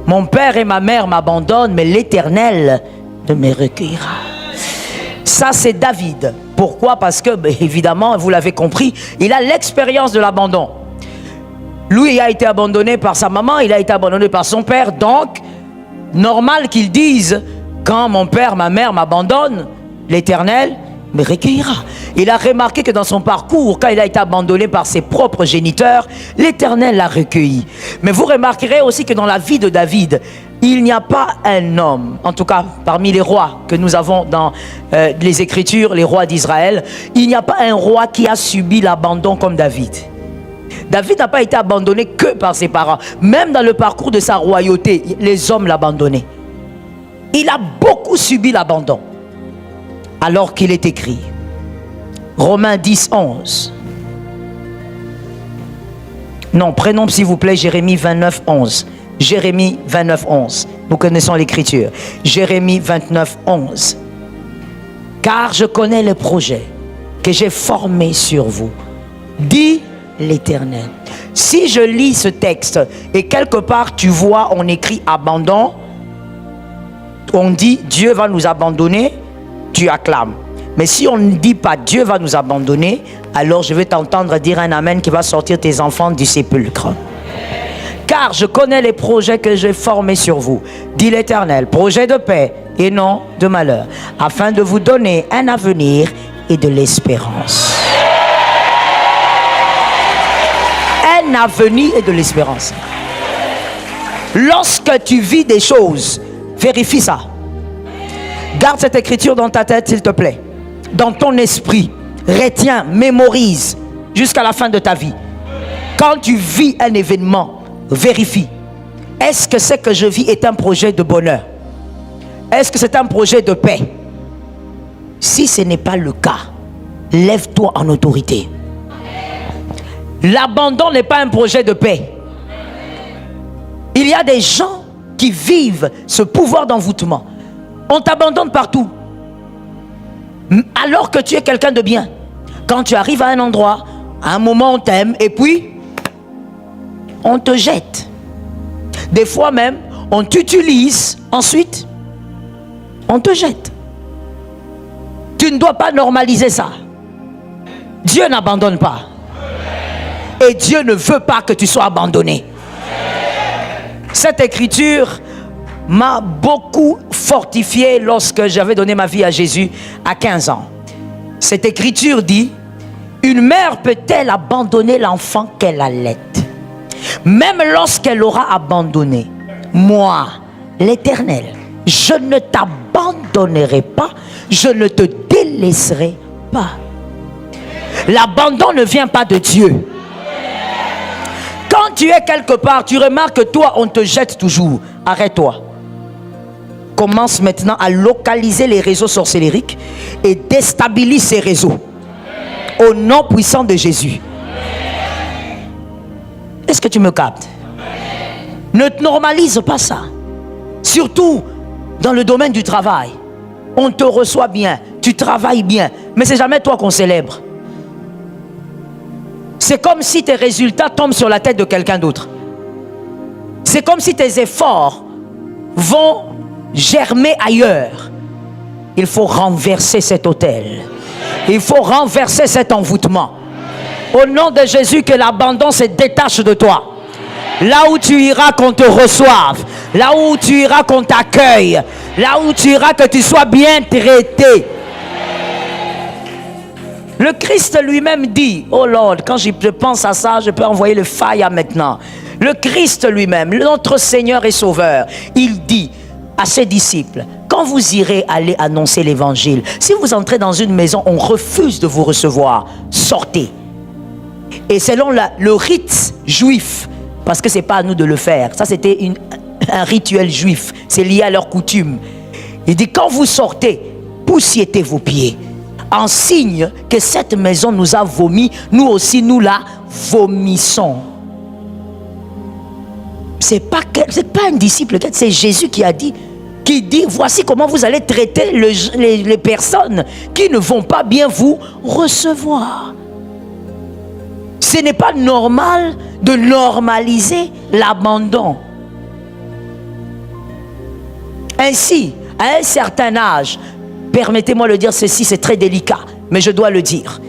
mon père et ma mère m'abandonnent, mais l'Éternel ne me recueillera. Ça, c'est David. Pourquoi? Parce que, évidemment, vous l'avez compris, il a l'expérience de l'abandon. Lui, il a été abandonné par sa maman, il a été abandonné par son père. Donc, normal qu'il dise: quand mon père, ma mère m'abandonnent, l'Éternel me recueillera. Il a remarqué que dans son parcours, quand il a été abandonné par ses propres géniteurs, l'Éternel l'a recueilli. Mais vous remarquerez aussi que dans la vie de David, il n'y a pas un homme, en tout cas parmi les rois que nous avons dans les Écritures, les rois d'Israël, il n'y a pas un roi qui a subi l'abandon comme David. David n'a pas été abandonné que par ses parents. Même dans le parcours de sa royauté, les hommes l'abandonnaient. Il a beaucoup subi l'abandon. Alors qu'il est écrit, Romains 10, 11. Non, prenons s'il vous plaît Jérémie 29, 11. Jérémie 29, 11. Nous connaissons l'écriture. Jérémie 29, 11. Car je connais les projets que j'ai formés sur vous, dit l'Éternel. Si je lis ce texte et quelque part tu vois on écrit abandon, on dit Dieu va nous abandonner, tu acclames. Mais si on ne dit pas Dieu va nous abandonner, alors je vais t'entendre dire un amen qui va sortir tes enfants du sépulcre. Car je connais les projets que j'ai formés sur vous, dit l'Éternel, projets de paix et non de malheur, afin de vous donner un avenir et de l'espérance. Un avenir et de l'espérance. Lorsque tu vis des choses, vérifie ça. Garde cette écriture dans ta tête, s'il te plaît. Dans ton esprit. Retiens, mémorise jusqu'à la fin de ta vie. Quand tu vis un événement, vérifie. Est-ce que ce que je vis est un projet de bonheur? Est-ce que c'est un projet de paix? Si ce n'est pas le cas, lève-toi en autorité. L'abandon n'est pas un projet de paix. Il y a des gens qui vivent ce pouvoir d'envoûtement. On t'abandonne partout. Alors que tu es quelqu'un de bien. Quand tu arrives à un endroit, à un moment on t'aime et puis on te jette. Des fois même, on t'utilise, ensuite on te jette. Tu ne dois pas normaliser ça. Dieu n'abandonne pas. Et Dieu ne veut pas que tu sois abandonné. Cette écriture m'a beaucoup fortifié lorsque j'avais donné ma vie à Jésus à 15 ans. Cette écriture dit: une mère peut-elle abandonner l'enfant qu'elle allait, même lorsqu'elle aura abandonné? Moi, l'Éternel, je ne t'abandonnerai pas, je ne te délaisserai pas. L'abandon ne vient pas de Dieu. Quand tu es quelque part, tu remarques que toi, on te jette toujours. Arrête-toi. Commence maintenant à localiser les réseaux sorcellériques et déstabilise ces réseaux. Au nom puissant de Jésus. Est-ce que tu me captes? Ne normalise pas ça. Surtout dans le domaine du travail. On te reçoit bien, tu travailles bien, mais c'est jamais toi qu'on célèbre. C'est comme si tes résultats tombent sur la tête de quelqu'un d'autre. C'est comme si tes efforts vont germer ailleurs. Il faut renverser cet autel. Il faut renverser cet envoûtement. Au nom de Jésus, que l'abandon se détache de toi. Là où tu iras, qu'on te reçoive. Là où tu iras, qu'on t'accueille. Là où tu iras, que tu sois bien traité. Le Christ lui-même dit, oh Lord, quand je pense à ça, je peux envoyer le fire maintenant. Le Christ lui-même, notre Seigneur et Sauveur, il dit à ses disciples: quand vous irez aller annoncer l'évangile, si vous entrez dans une maison, on refuse de vous recevoir, sortez. Et selon le rite juif, parce que c'est pas à nous de le faire, ça c'était un rituel juif, c'est lié à leur coutume. Il dit: quand vous sortez, poussiétez vos pieds, en signe que cette maison nous a vomi, nous aussi nous la vomissons. C'est pas un disciple, c'est Jésus qui dit: voici comment vous allez traiter les personnes qui ne vont pas bien vous recevoir. Ce n'est pas normal de normaliser l'abandon. Ainsi, à un certain âge, permettez-moi de dire ceci, c'est très délicat, mais je dois le dire.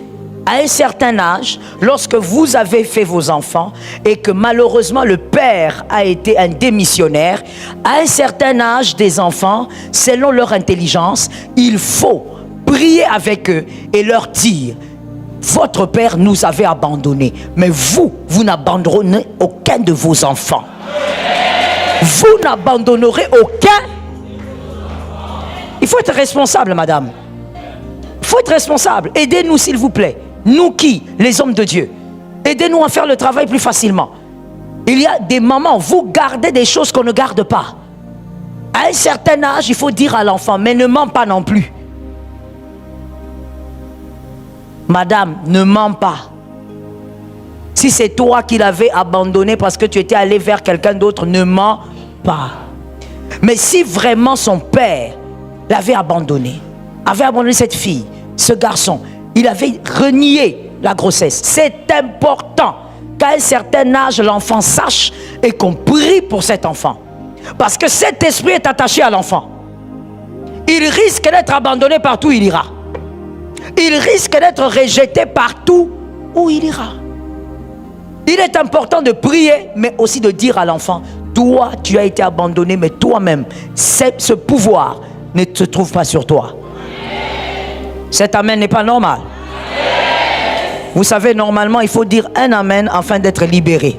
À un certain âge, lorsque vous avez fait vos enfants et que malheureusement le père a été un démissionnaire, à un certain âge des enfants, selon leur intelligence, il faut prier avec eux et leur dire: votre père nous avait abandonnés, mais vous n'abandonnerez aucun de vos enfants. Vous n'abandonnerez aucun. Il faut être responsable, madame. Il faut être responsable. Aidez-nous, s'il vous plaît. Nous qui, les hommes de Dieu, aidez-nous à faire le travail plus facilement. Il y a des moments, vous gardez des choses qu'on ne garde pas. À un certain âge, il faut dire à l'enfant: mais ne mens pas non plus. Madame, ne mens pas. Si c'est toi qui l'avais abandonné parce que tu étais allé vers quelqu'un d'autre, ne mens pas. Mais si vraiment son père l'avait abandonné cette fille, ce garçon, il avait renié la grossesse. C'est important qu'à un certain âge, l'enfant sache et qu'on prie pour cet enfant. Parce que cet esprit est attaché à l'enfant. Il risque d'être abandonné partout où il ira. Il risque d'être rejeté partout où il ira. Il est important de prier, mais aussi de dire à l'enfant, toi, tu as été abandonné, mais toi-même, ce pouvoir ne se trouve pas sur toi. Cet amen n'est pas normal. Vous savez, normalement, il faut dire un amen afin d'être libéré.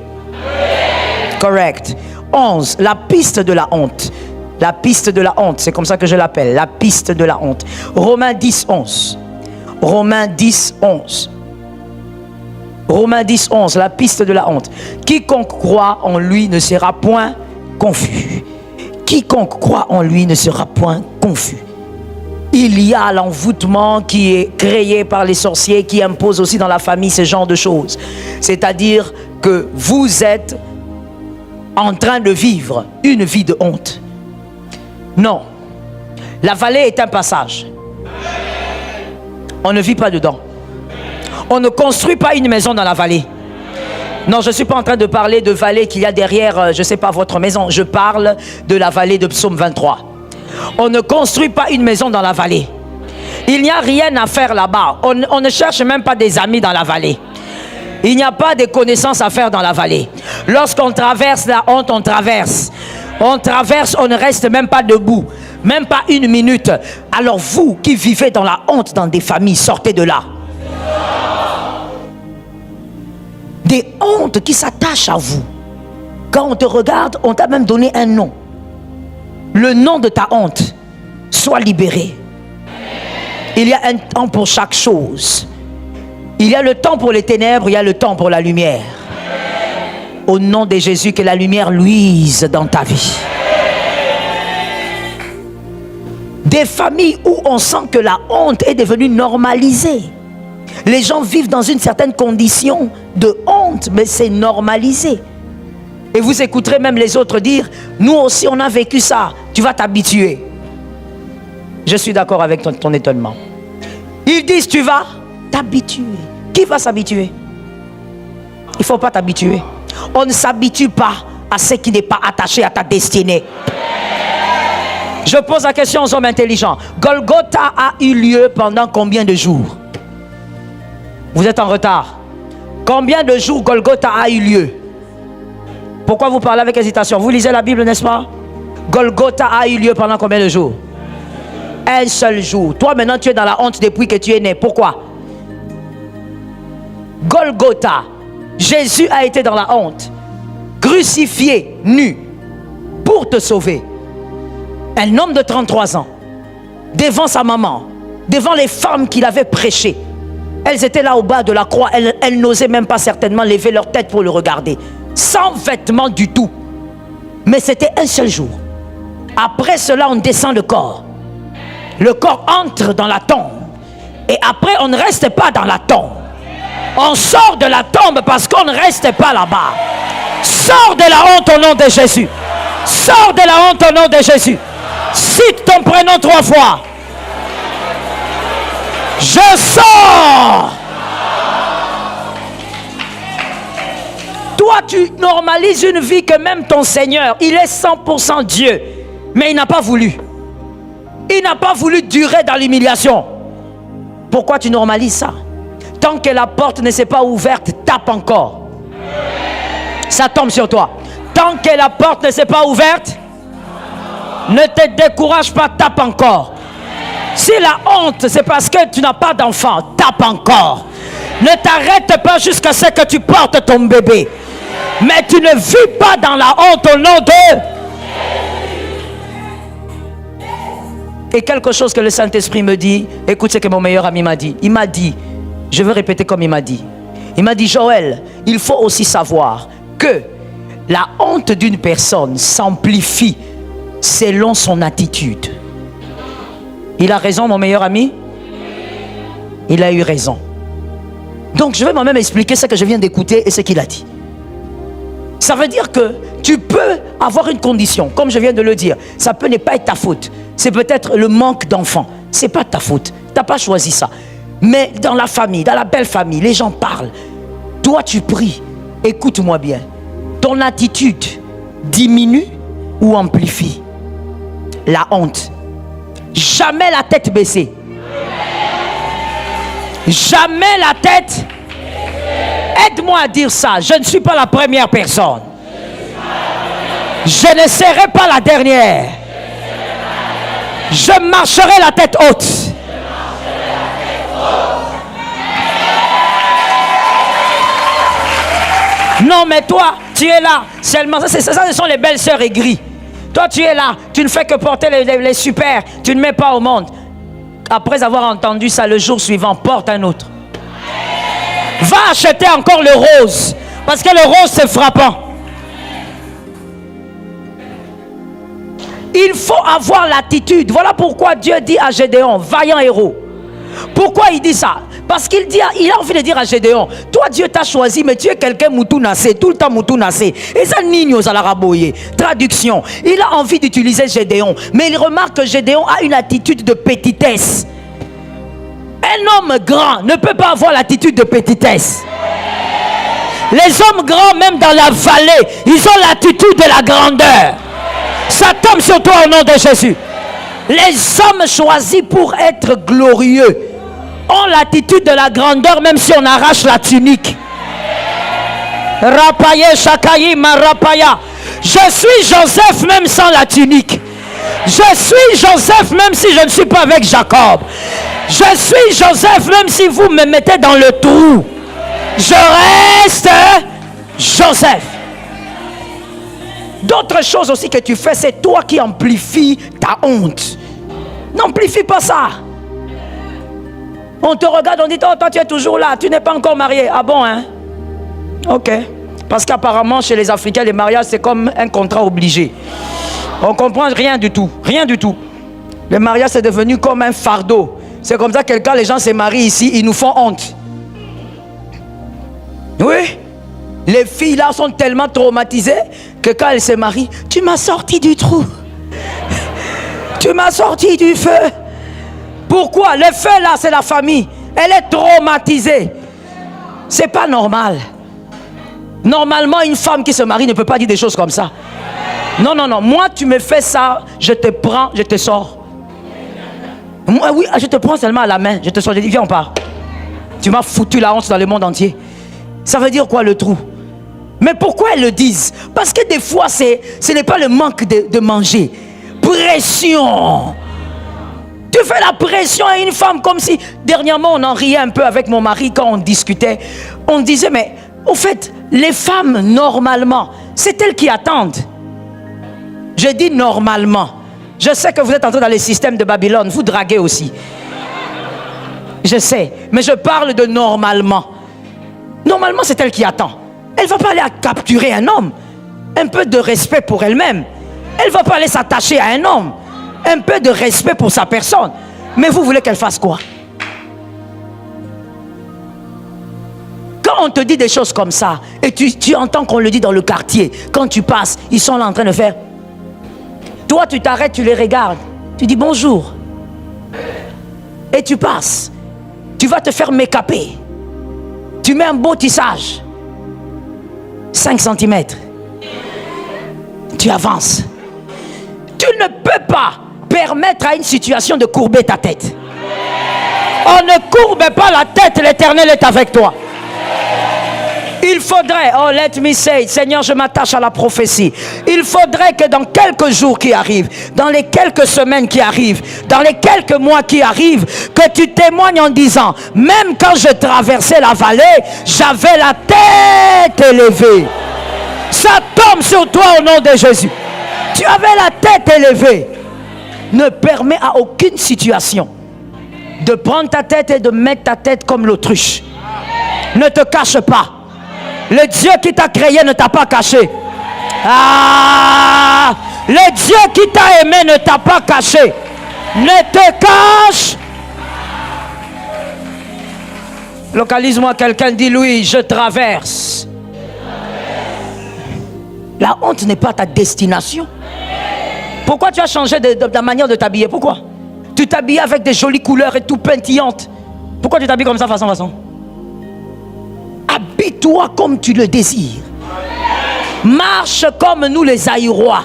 Correct. 11. La piste de la honte. La piste de la honte, c'est comme ça que je l'appelle. La piste de la honte. Romains 10, 11. Romains 10, 11. Romains 10, 11. La piste de la honte. Quiconque croit en lui ne sera point confus. Quiconque croit en lui ne sera point confus. Il y a l'envoûtement qui est créé par les sorciers, qui impose aussi dans la famille ce genre de choses. C'est-à-dire que vous êtes en train de vivre une vie de honte. Non. La vallée est un passage. On ne vit pas dedans. On ne construit pas une maison dans la vallée. Non, je ne suis pas en train de parler de vallée qu'il y a derrière, je ne sais pas, votre maison. Je parle de la vallée de Psaume 23. On ne construit pas une maison dans la vallée. Il n'y a rien à faire là-bas. On ne cherche même pas des amis dans la vallée. Il n'y a pas de connaissances à faire dans la vallée. Lorsqu'on traverse la honte, on traverse. On traverse, on ne reste même pas debout. Même pas une minute. Alors vous qui vivez dans la honte dans des familles, sortez de là. Des hontes qui s'attachent à vous. Quand on te regarde, on t'a même donné un nom. Le nom de ta honte. Sois libéré. Il y a un temps pour chaque chose. Il y a le temps pour les ténèbres, il y a le temps pour la lumière. Au nom de Jésus, que la lumière luise dans ta vie. Des familles où on sent que la honte est devenue normalisée. Les gens vivent dans une certaine condition de honte, mais c'est normalisé. Et vous écouterez même les autres dire, nous aussi on a vécu ça, tu vas t'habituer. Je suis d'accord avec ton étonnement. Ils disent, tu vas t'habituer. Qui va s'habituer? Il ne faut pas t'habituer. On ne s'habitue pas à ce qui n'est pas attaché à ta destinée. Je pose la question aux hommes intelligents. Golgotha a eu lieu pendant combien de jours? Vous êtes en retard. Combien de jours Golgotha a eu lieu? Pourquoi vous parlez avec hésitation? Vous lisez la Bible, n'est-ce pas? Golgotha a eu lieu pendant combien de jours? Un seul jour. Toi maintenant tu es dans la honte depuis que tu es né. Pourquoi? Golgotha, Jésus a été dans la honte, crucifié, nu, pour te sauver. Un homme de 33 ans, devant sa maman, devant les femmes qu'il avait prêchées. Elles étaient là au bas de la croix, elles n'osaient même pas certainement lever leur tête pour le regarder. Sans vêtements du tout. Mais c'était un seul jour. Après cela, on descend le corps. Le corps entre dans la tombe. Et après, on ne reste pas dans la tombe. On sort de la tombe parce qu'on ne reste pas là-bas. Sors de la honte au nom de Jésus. Sors de la honte au nom de Jésus. Cite ton prénom 3 fois. Je sors. Toi, tu normalises une vie que même ton Seigneur, il est 100% Dieu. Mais il n'a pas voulu. Il n'a pas voulu durer dans l'humiliation. Pourquoi tu normalises ça? Tant que la porte ne s'est pas ouverte, tape encore. Ça tombe sur toi. Tant que la porte ne s'est pas ouverte, ne te décourage pas, tape encore. Si la honte, c'est parce que tu n'as pas d'enfant, tape encore. Ne t'arrête pas jusqu'à ce que tu portes ton bébé. Mais tu ne vis pas dans la honte au nom de... Et quelque chose que le Saint-Esprit me dit, écoute ce que mon meilleur ami m'a dit. Il m'a dit, je veux répéter comme il m'a dit. Il m'a dit, Joël, il faut aussi savoir que la honte d'une personne s'amplifie selon son attitude. Il a raison, mon meilleur ami? Il a eu raison. Donc je vais moi-même expliquer ce que je viens d'écouter et ce qu'il a dit. Ça veut dire que tu peux avoir une condition, comme je viens de le dire. Ça peut ne pas être ta faute. C'est peut-être le manque d'enfants. C'est pas ta faute. Tu n'as pas choisi ça. Mais dans la famille, dans la belle famille, les gens parlent. Toi, tu pries. Écoute-moi bien. Ton attitude diminue ou amplifie la honte. Jamais la tête baissée. Jamais la tête. Aide-moi à dire ça. Je ne suis pas la première personne. Je ne serai pas la dernière. Je marcherai la tête haute. Non, mais toi, tu es là. Seulement, ça, ce sont les belles sœurs aigries. Toi, tu es là. Tu ne fais que porter les super. Tu ne mets pas au monde. Après avoir entendu ça, le jour suivant, porte un autre. Va acheter encore le rose. Parce que le rose, c'est frappant. Il faut avoir l'attitude. Voilà pourquoi Dieu dit à Gédéon, vaillant héros. Pourquoi il dit ça? Parce qu'il a envie de dire à Gédéon, toi Dieu t'a choisi, mais tu es quelqu'un moutounacé, tout le temps moutounacé. Et ça nignos à l'araboye. Traduction, il a envie d'utiliser Gédéon, mais il remarque que Gédéon a une attitude de petitesse. Un homme grand ne peut pas avoir l'attitude de petitesse. Les hommes grands, même dans la vallée, ils ont l'attitude de la grandeur. Ça tombe sur toi au nom de Jésus. Les hommes choisis pour être glorieux ont l'attitude de la grandeur, même si on arrache la tunique. Rapaye, Shakayi, Marapaya. Je suis Joseph même sans la tunique. Je suis Joseph même si je ne suis pas avec Jacob. Je suis Joseph même si vous me mettez dans le trou. Je reste Joseph. D'autres choses aussi que tu fais, c'est toi qui amplifies ta honte. N'amplifie pas ça. On te regarde, on dit, oh, toi tu es toujours là, tu n'es pas encore marié. Ah bon, hein? Ok. Parce qu'apparemment, chez les Africains, les mariages, c'est comme un contrat obligé. On ne comprend rien du tout. Rien du tout. Le mariage, c'est devenu comme un fardeau. C'est comme ça que quand les gens se marient ici, ils nous font honte. Oui. Les filles là sont tellement traumatisées que quand elles se marient, tu m'as sorti du trou. Tu m'as sorti du feu. Pourquoi? Le feu là, c'est la famille. Elle est traumatisée. C'est pas normal. Normalement, une femme qui se marie ne peut pas dire des choses comme ça. Non, non, non. Moi, tu me fais ça, je te prends, je te sors. Moi, oui, je te prends seulement à la main. Je te sors, je dis, viens, on part. Tu m'as foutu la honte dans le monde entier. Ça veut dire quoi le trou? Mais pourquoi elles le disent? Parce que des fois, ce n'est pas le manque de manger. Pression. Tu fais la pression à une femme comme si... Dernièrement, on en riait un peu avec mon mari quand on discutait. On disait, mais au fait, les femmes, normalement, c'est elles qui attendent. Je dis normalement. Je sais que vous êtes entrés dans les systèmes de Babylone. Vous draguez aussi. Je sais. Mais je parle de normalement. Normalement, c'est elle qui attend. Elle ne va pas aller à capturer un homme. Un peu de respect pour elle-même. Elle ne va pas aller s'attacher à un homme. Un peu de respect pour sa personne. Mais vous voulez qu'elle fasse quoi? Quand on te dit des choses comme ça, et tu entends qu'on le dit dans le quartier, quand tu passes, ils sont là en train de faire. Toi, tu t'arrêtes, tu les regardes. Tu dis bonjour. Et tu passes. Tu vas te faire make-upper. Tu mets un beau tissage. 5 cm. Tu avances. Tu ne peux pas permettre à une situation de courber ta tête. On ne courbe pas la tête, l'Éternel est avec toi. Il faudrait, oh let me say, Seigneur, je m'attache à la prophétie. Il faudrait que dans quelques jours qui arrivent, dans les quelques semaines qui arrivent, dans les quelques mois qui arrivent, que tu témoignes en disant, même quand je traversais la vallée, j'avais la tête élevée. Ça tombe sur toi au nom de Jésus. Tu avais la tête élevée. Ne permets à aucune situation de prendre ta tête et de mettre ta tête comme l'autruche. Ne te cache pas. Le Dieu qui t'a créé ne t'a pas caché. Ah, le Dieu qui t'a aimé ne t'a pas caché. Ne te cache. Localise-moi quelqu'un, dit Louis, je traverse. La honte n'est pas ta destination. Pourquoi tu as changé de ta manière de t'habiller? Pourquoi? Tu t'habilles avec des jolies couleurs et tout pentillantes. Pourquoi tu t'habilles comme ça, façon? Habille-toi comme tu le désires. Marche comme nous les Aïrois.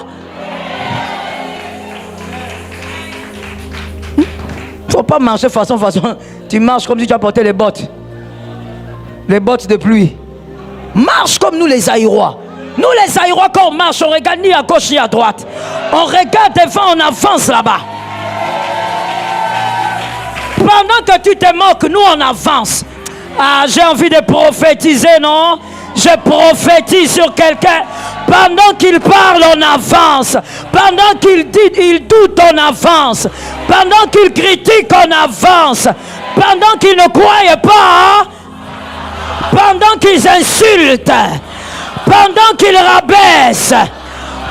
Faut pas marcher façon. Tu marches comme si tu as porté les bottes. Les bottes de pluie. Marche comme nous les Aïrois. Nous les Aïrois, quand on marche, on regarde ni à gauche ni à droite. On regarde devant, on avance là-bas. Pendant que tu te moques, nous on avance. Ah, j'ai envie de prophétiser, non? Je prophétise sur quelqu'un. Pendant qu'il parle, on avance. Pendant qu'il dit, il doute, on avance. Pendant qu'il critique, on avance. Pendant qu'il ne croit pas, pendant qu'ils insultent, pendant qu'ils rabaissent,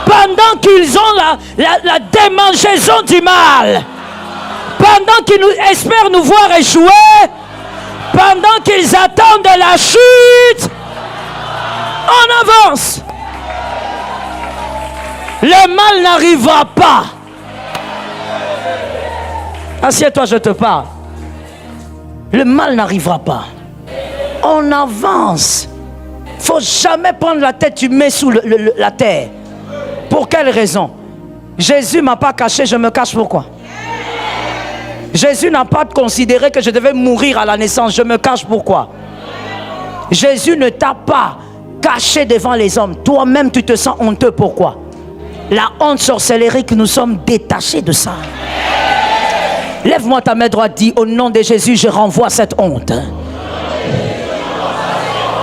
pendant qu'ils ont la démangeaison du mal, pendant qu'ils espèrent nous voir échouer, pendant qu'ils attendent la chute, on avance. Le mal n'arrivera pas. Assieds-toi, je te parle. Le mal n'arrivera pas. On avance. Faut jamais prendre la tête, tu mets sous la terre. Pour quelle raison? Jésus m'a pas caché, je me cache pourquoi? Jésus n'a pas considéré que je devais mourir à la naissance, je me cache pourquoi? Jésus ne t'a pas caché devant les hommes. Toi-même, tu te sens honteux, pourquoi? La honte sorcellerie que nous sommes détachés de ça. Lève-moi ta main droite, dis au nom de Jésus, je renvoie cette honte.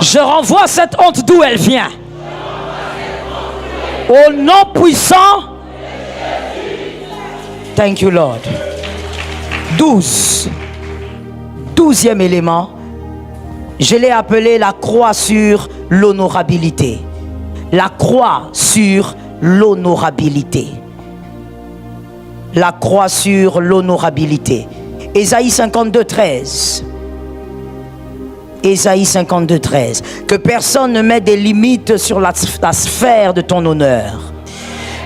Je renvoie cette honte d'où elle vient. Au nom puissant. Thank you, Lord. 12e élément. Je l'ai appelé la croix sur l'honorabilité. La croix sur l'honorabilité. La croix sur l'honorabilité. Ésaïe 52, 13. Ésaïe 52, 13. Que personne ne mette des limites sur la sphère de ton honneur.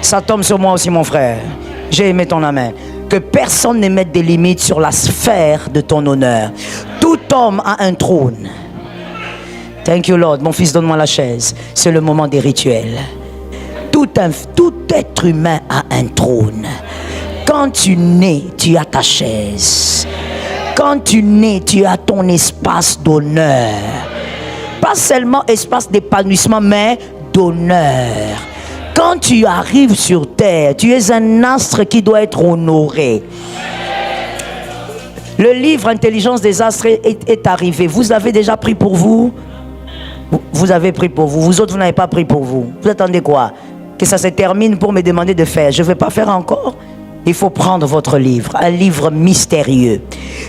Ça tombe sur moi aussi, mon frère. J'ai aimé ton amen. Que personne ne mette des limites sur la sphère de ton honneur. Tout homme a un trône. Thank you, Lord. Mon fils, donne-moi la chaise. C'est le moment des rituels. Tout être humain a un trône. Quand tu nais, tu as ta chaise. Quand tu nais, tu as ton espace d'honneur. Pas seulement espace d'épanouissement, mais d'honneur. Quand tu arrives sur terre, tu es un astre qui doit être honoré. Le livre Intelligence des astres est arrivé. Vous avez déjà pris pour vous? Vous avez pris pour vous. Vous autres, vous n'avez pas pris pour vous. Vous attendez quoi? Que ça se termine pour me demander de faire. Je ne vais pas faire encore. Il faut prendre votre livre, un livre mystérieux.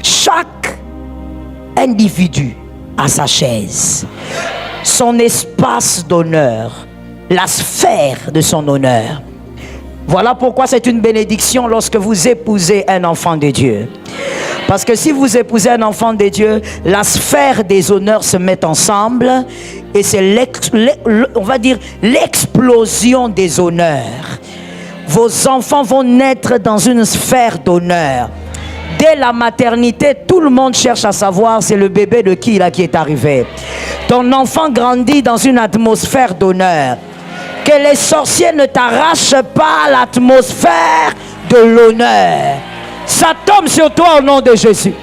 Chaque individu a sa chaise, son espace d'honneur, la sphère de son honneur. Voilà pourquoi c'est une bénédiction lorsque vous épousez un enfant de Dieu. Parce que si vous épousez un enfant de Dieu, la sphère des honneurs se met ensemble et c'est on va dire l'explosion des honneurs. Vos enfants vont naître dans une sphère d'honneur. Dès la maternité, tout le monde cherche à savoir c'est le bébé de qui là qui est arrivé. Ton enfant grandit dans une atmosphère d'honneur. Que les sorciers ne t'arrachent pas l'atmosphère de l'honneur. Ça tombe sur toi au nom de Jésus.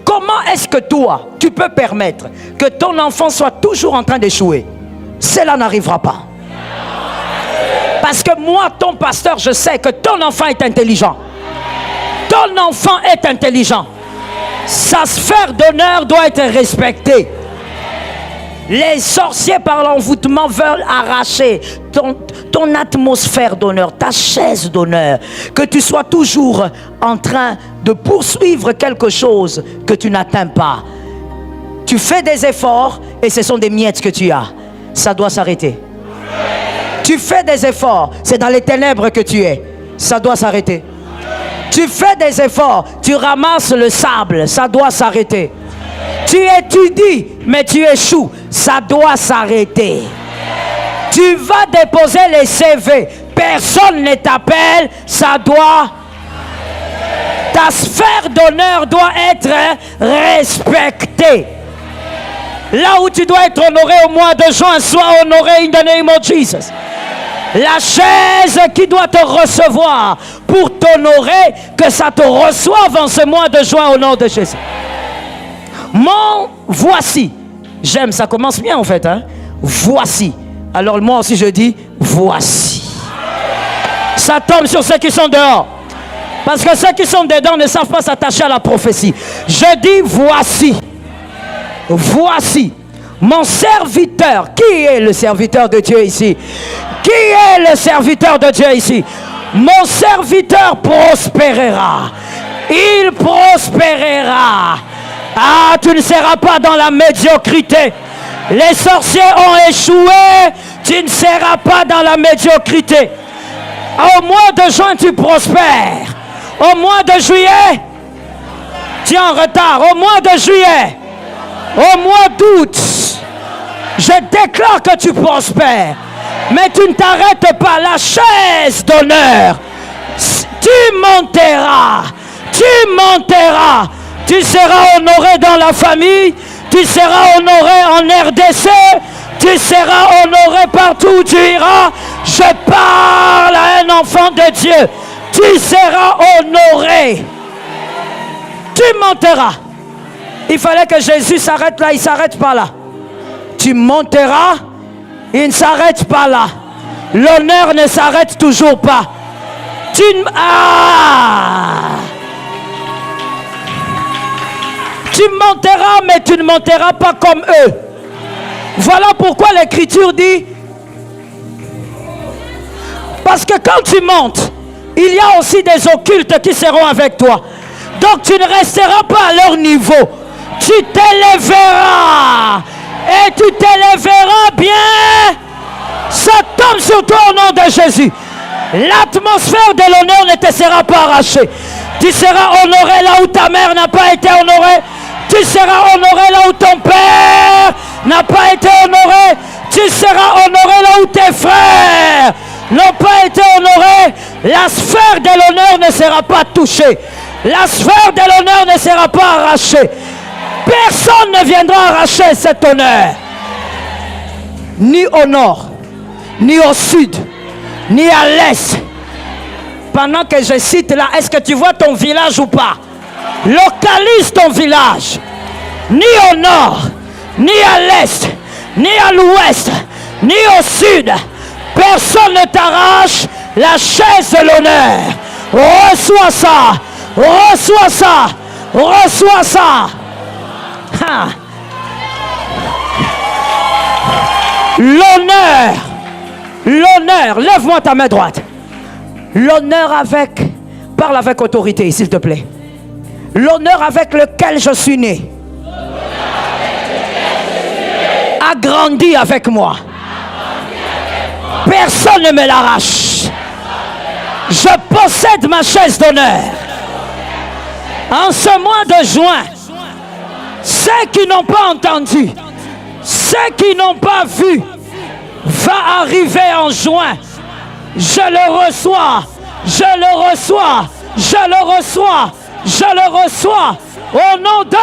Comment est-ce que toi, tu peux permettre que ton enfant soit toujours en train d'échouer? Cela n'arrivera pas. Parce que moi, ton pasteur, je sais que ton enfant est intelligent. Ton enfant est intelligent. Sa sphère d'honneur doit être respectée. Les sorciers par l'envoûtement veulent arracher ton atmosphère d'honneur, ta chaise d'honneur. Que tu sois toujours en train de poursuivre quelque chose que tu n'atteins pas. Tu fais des efforts et ce sont des miettes que tu as. Ça doit s'arrêter. Tu fais des efforts, c'est dans les ténèbres que tu es. Ça doit s'arrêter. Tu fais des efforts, tu ramasses le sable, ça doit s'arrêter. Tu étudies, mais tu échoues, ça doit s'arrêter. Tu vas déposer les CV, personne ne t'appelle, ça doit. Ta sphère d'honneur doit être respectée. Là où tu dois être honoré au mois de juin, sois honoré in the name of Jesus. La chaise qui doit te recevoir pour t'honorer, que ça te reçoive en ce mois de juin au nom de Jésus. Mon voici J'aime, ça commence bien en fait. Hein? Voici. Alors moi aussi je dis voici. Ça tombe sur ceux qui sont dehors. Parce que ceux qui sont dedans ne savent pas s'attacher à la prophétie. Je dis voici. Voici. Mon serviteur. Qui est le serviteur de Dieu ici? Qui est le serviteur de Dieu ici? Mon serviteur prospérera. Il prospérera. Ah, tu ne seras pas dans la médiocrité. Les sorciers ont échoué. Tu ne seras pas dans la médiocrité. Au mois de juin, tu prospères. Au mois de juillet, tu es en retard. Au mois de juillet, au mois d'août, je déclare que tu prospères. Mais tu ne t'arrêtes pas. La chaise d'honneur, tu monteras. Tu monteras. Tu seras honoré dans la famille. Tu seras honoré en RDC. Tu seras honoré partout où tu iras. Je parle à un enfant de Dieu. Tu seras honoré. Tu monteras. Il fallait que Jésus s'arrête là. Il ne s'arrête pas là. Tu monteras. Il ne s'arrête pas là. L'honneur ne s'arrête toujours pas. Tu monteras, mais tu ne monteras pas comme eux. Voilà pourquoi l'Écriture dit, parce que quand tu montes, il y a aussi des occultes qui seront avec toi. Donc tu ne resteras pas à leur niveau. Tu t'élèveras. Et tu t'élèveras bien. Ça tombe sur toi au nom de Jésus. L'atmosphère de l'honneur ne te sera pas arrachée. Tu seras honoré là où ta mère n'a pas été honorée. Tu seras honoré là où ton père n'a pas été honoré. Tu seras honoré là où tes frères n'ont pas été honorés. La sphère de l'honneur ne sera pas touchée. La sphère de l'honneur ne sera pas arrachée. Personne ne viendra arracher cet honneur. Ni au nord, ni au sud, ni à l'est. Pendant que je cite là, est-ce que tu vois ton village ou pas? Localise ton village. Ni au nord, ni à l'est, ni à l'ouest, ni au sud. Personne ne t'arrache la chaise de l'honneur. Reçois ça. Reçois ça. Reçois ça. Ah. L'honneur. L'honneur. Lève-moi ta main droite. L'honneur avec... Parle avec autorité, s'il te plaît. L'honneur avec lequel je suis né. A grandi avec moi. Personne ne me l'arrache. Je possède ma chaise d'honneur. En ce mois de juin, ceux qui n'ont pas entendu, ceux qui n'ont pas vu, va arriver en juin. Je le reçois, je le reçois, je le reçois, je le reçois. Au nom de